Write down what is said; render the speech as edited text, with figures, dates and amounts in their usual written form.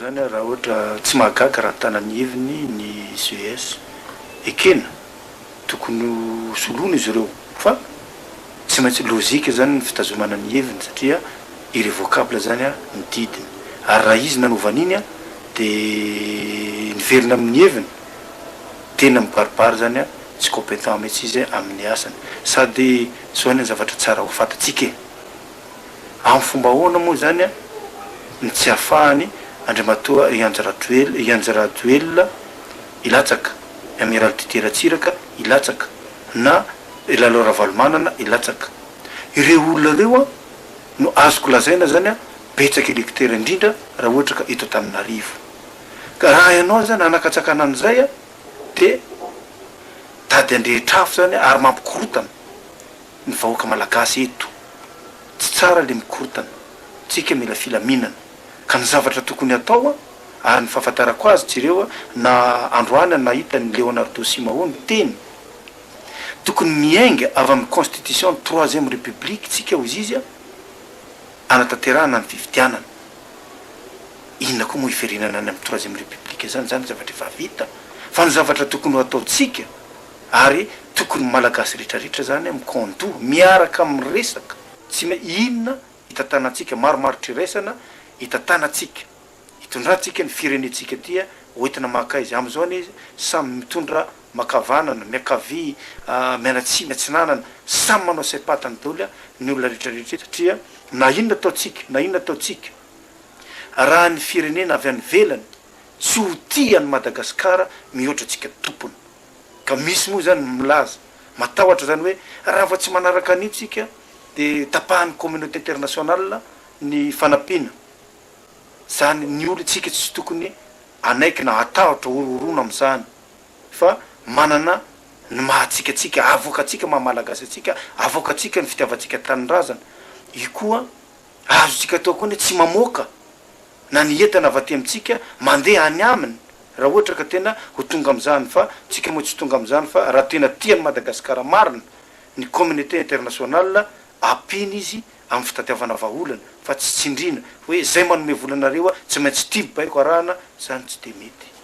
zany raha ohatra tsy mahagaga raha tanany heviny ny CES ekena tokony soloana izy ireo fa tsy maintsy lozika zany ny fitazomana ny heviny satria irrévocable zany ny didiny ary raha izy nanovan'iny de niverina amin'ny heviny tena mibaribary zany tsy compétent mihitsy izy amin'ny asany sady soany ny zavatra tsara ho fatatsika amin'ny fomba ahoana moa zany ny tsy ahafahany Andriamatoa Ianjara Joel ilatsaka amiral Titeratsiraka ilatsaka na Ilalao Ravalomanana ilatsaka ireo olona reo no azoko lazaina zany betsaka électeur indrindra raha ohatra ka ito Antananarivo ka raha ianao zany anakatsakana an'izay de tady andrehitrafo zany ary mampikorotana ny vahoaka malagasy eto tsy tsara le mikorotana tsika mila filaminana ka ny zavatra tokony atao ary ny fahafantarako azy tsireo na androany nahita ny Leonardo Simeoni teny tokony miainga avy amin'ny constitution 3e république tsika hozy izy anatanterahana ny fifidianana inona koa moa iferenana any amin'ny 3e république zany zavatra efa vita fa ny zavatra tokony ho ataotsika ary tokony malagasy rehetrarehetra zany mikondoa miaraka amin'ny resaka tsy inona hitantanantsika maromarotry resana hitantanantsika hitondrantsika ny firenetsika tia hoentina maka izy am'izao izy samy mitondra makavanana miakavy mianatsy miatsinanana samy manao saipatany daoly ny olona rehetrarehetra satria na inona ataotsika raha ny firenena avy any velany tsy ho tia ny Madagasikara mihoatra tsika tompony ka misy moa zany milaza matahotra zany hoe raha fa tsy manaraka anitsika de tapahan'ny communauté internationale ny fanampiana zany ny olo tsika tsy tokony anaiky na atahotra ororona am'izany fa manana ny mahatsikatsika avokatsika mahamalagasy atsika avokatsika ny fitiavatsika tanindrazana io koa azotsika atao koa tsy mamoaka na ny entana avy aty amintsika mandeha any aminy raha ohatra ka tena ho tonga am'izany fa tsika moa tsy tonga am'izany fa raha tena tiany Madagasikara marina ny communauté internationale apiny izy amin'ny fitatiavana vahaolana fa tsy tsindrina hoe zay manome volanareo tsy maintsy tiby baiko arahana zany tsy de mety